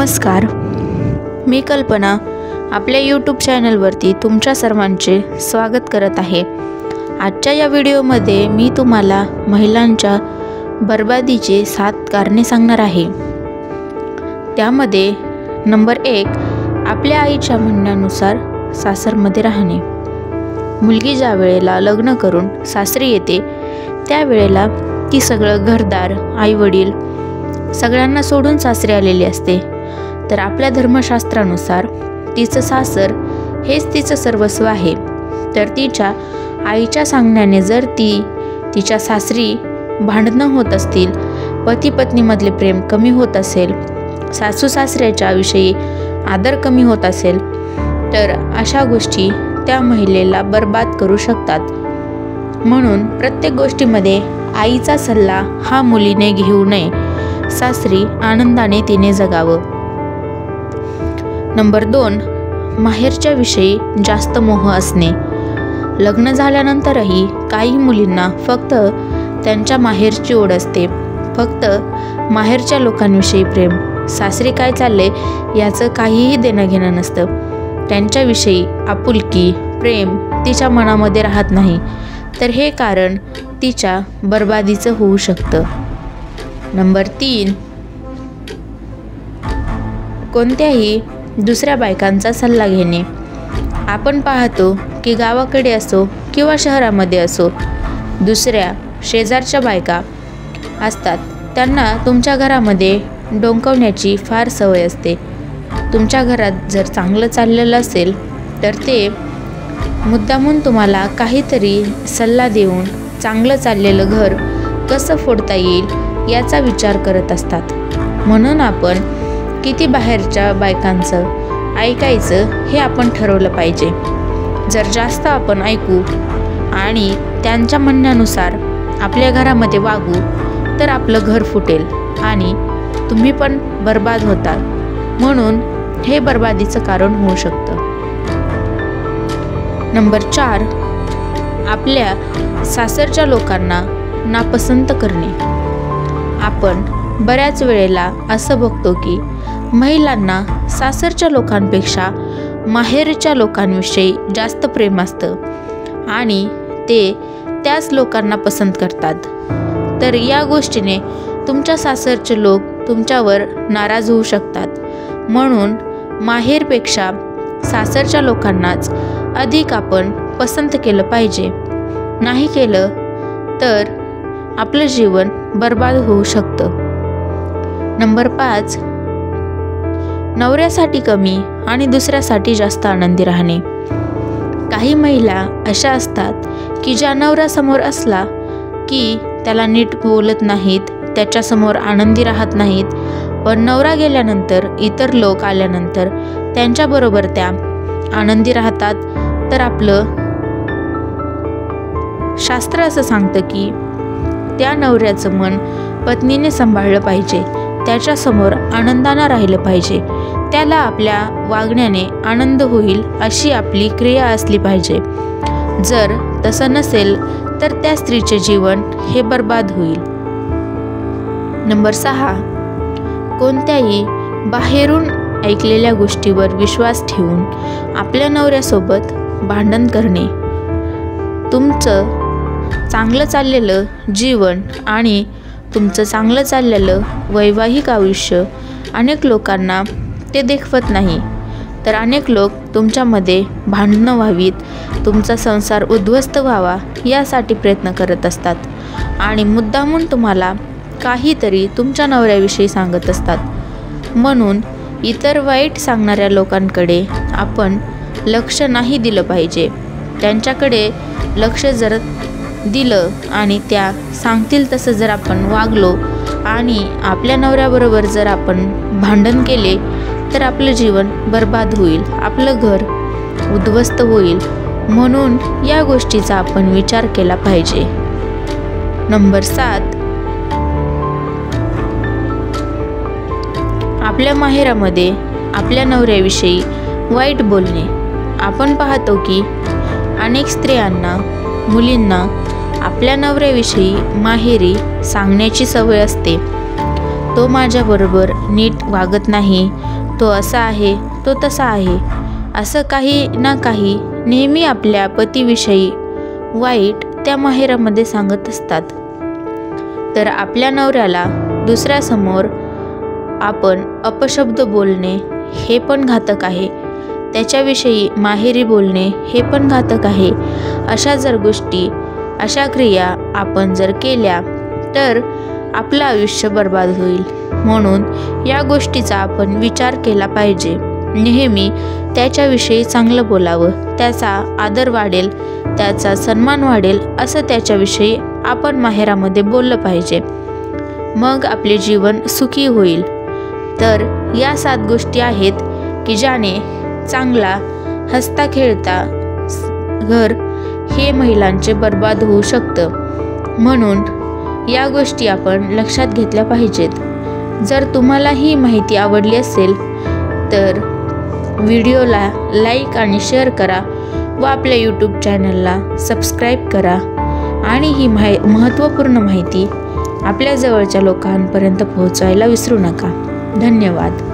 नमस्कार, मी कल्पना आपल्या यूट्यूब चॅनलवरती तुमच्या सर्वांचे स्वागत करत आहे। आजच्या या व्हिडिओमध्ये मी तुम्हाला महिलांच्या बर्बादीचे 7 कारणे सांगणार आहे। त्यामध्ये नंबर 1, आपल्या आईच्या म्हणण्यानुसार सासरमध्ये राहणे। मुलगी ज्या वेळेला लग्न करून सासरी येते त्यावेळेला ती सगळं घरदार, आईवडील सगळ्यांना सोडून सासरी आलेली असते। तर आपल्या धर्मशास्त्रानुसार तिचं सासर हेच तिचं सर्वस्व आहे। तर तिच्या आईच्या सांगण्याने जर ती तिच्या सासरी भांडणं होत असतील, पती पत्नीमधले प्रेम कमी होत असेल, सासू सासऱ्याच्या विषयी आदर कमी होत असेल, तर अशा गोष्टी त्या महिलेला बर्बाद करू शकतात। म्हणून प्रत्येक गोष्टीमध्ये आईचा सल्ला हा मुलीने घेऊ नये, सासरी आनंदाने तिने जगावं। नंबर 2, माहेरच्या विषयी जास्त मोह असणे। लग्न झाल्यानंतरही काही मुलींना फक्त त्यांच्या माहेरची ओढ असते, फक्त माहेरच्या लोकांविषयी प्रेम। सासरी काय चालले याचं काहीही देणं घेणं नसतं। त्यांच्याविषयी आपुलकी, प्रेम तिच्या मनामध्ये राहत नाही। तर हे कारण तिच्या बर्बादीचं होऊ शकतं। नंबर 3, कोणत्याही दुसऱ्या बायकांचा सल्ला घेणे। आपण पाहतो की गावाकडे असो किंवा शहरामध्ये असो, दुसऱ्या शेजारच्या बायका असतात, त्यांना तुमच्या घरामध्ये डोंकवण्याची फार सवय असते। तुमच्या घरात जर चांगलं चाललेलं असेल तर ते मुद्दामून तुम्हाला काहीतरी सल्ला देऊन चांगलं चाललेलं घर कसं फोडता येईल याचा विचार करत असतात। म्हणून आपण किती बाहेरच्या बायकांचं ऐकायचं हे आपण ठरवलं पाहिजे। जर जास्त आपण ऐकू आणि त्यांच्या म्हणण्यानुसार आपल्या घरामध्ये वागू तर आपलं घर फुटेल आणि तुम्ही पण बर्बाद होता। म्हणून हे बर्बादीचं कारण होऊ शकतं। नंबर 4, आपल्या सासरच्या लोकांना नापसंत करणे। आपण बऱ्याच वेळेला असं बघतो की महिलांना सासरच्या लोकांपेक्षा माहेरच्या लोकांविषयी जास्त प्रेम असतं आणि ते त्याच लोकांना पसंत करतात। तर या गोष्टीने तुमच्या सासरचे लोक तुमच्यावर नाराज होऊ शकतात। म्हणून माहेरपेक्षा सासरच्या लोकांनाच अधिक आपण पसंत केलं पाहिजे। नाही केलं तर आपलं जीवन बर्बाद होऊ शकतं। नंबर 5, नवऱ्यासाठी कमी आणि दुसऱ्यासाठी जास्त आनंदी राहणे। काही महिला अशा असतात की ज्या नवऱ्यासमोर असला की त्याला नीट बोलत नाहीत, त्याच्यासमोर आनंदी राहत नाहीत, पण नवरा गेल्यानंतर, इतर लोक आल्यानंतर त्यांच्याबरोबर त्या आनंदी राहतात। तर आपलं शास्त्र असं सांगतं की त्या नवऱ्याचं मन पत्नीने सांभाळलं पाहिजे, त्याच्यासमोर आनंदानं राहिलं पाहिजे, त्याला आपल्या वागण्याने आनंद होईल अशी आपली क्रिया असली पाहिजे। जर तसं नसेल तर त्या स्त्रीचे जीवन हे बर्बाद होईल। नंबर 6, कोणत्याही बाहेरून ऐकलेल्या गोष्टीवर विश्वास ठेवून आपल्या नवऱ्यासोबत भांडण करणे। तुमचं चांगलं चाललेलं जीवन आणि तुमचं चांगलं चाललेलं वैवाहिक आयुष्य अनेक लोकांना ते देखवत नाही। तर अनेक लोक तुमच्यामध्ये भांडणं व्हावीत, तुमचा संसार उद्ध्वस्त व्हावा यासाठी प्रयत्न करत असतात आणि मुद्दामून तुम्हाला काहीतरी तुमच्या नवऱ्याविषयी सांगत असतात। म्हणून इतर वाईट सांगणाऱ्या लोकांकडे आपण लक्ष नाही दिलं पाहिजे। त्यांच्याकडे लक्ष जर दिलं आणि त्या सांगतील तसं जर आपण वागलो आणि आपल्या नवऱ्याबरोबर जर आपण भांडण केले तर आपलं जीवन बर्बाद होईल, आपलं घर उद्ध्वस्त होईल। म्हणून या गोष्टीचा आपण विचार केला पाहिजे। नंबर 7, आपल्या माहेरामध्ये आपल्या नवऱ्याविषयी वाईट बोलणे। आपण पाहतो की अनेक स्त्रियांना, मुलींना आपल्या नवऱ्याविषयी माहेरी सांगण्याची सवय असते। तो माझ्याबरोबर नीट वागत नाही, तो असा आहे, तो तसा आहे, असं काही ना काही नेहमी आपल्या पतीविषयी वाईट त्या माहेरामध्ये सांगत असतात. तर आपल्या नवऱ्याला दुसऱ्यासमोर आपण अपशब्द बोलणे हे पण घातक आहे. त्याच्याविषयी माहेरी बोलणे हे पण घातक आहे. अशा जर गोष्टी, अशा क्रिया आपण जर केल्या तर आपलं आयुष्य बर्बाद होईल. म्हणून या गोष्टीचा आपण विचार केला पाहिजे. नेहमी त्याच्याविषयी चांगलं बोलावं, त्याचा आदर वाढेल, त्याचा सन्मान वाढेल असं त्याच्याविषयी आपण माहेरामध्ये बोललं पाहिजे. मग आपले जीवन सुखी होईल. तर या 7 गोष्टी आहेत की ज्याने चांगला हसता खेळता घर हे महिलांचे बर्बाद होऊ शकतं. म्हणून या गोष्टी आपण लक्षात घेतल्या पाहिजेत. जर तुम्हाला ही माहिती आवडली असेल तर व्हिडिओला लाईक आणि शेअर करा व आपल्या यूट्यूब चॅनलला सबस्क्राईब करा आणि ही महत्त्वपूर्ण माहिती आपल्या जवळच्या लोकांपर्यंत पोहोचवायला विसरू नका. धन्यवाद.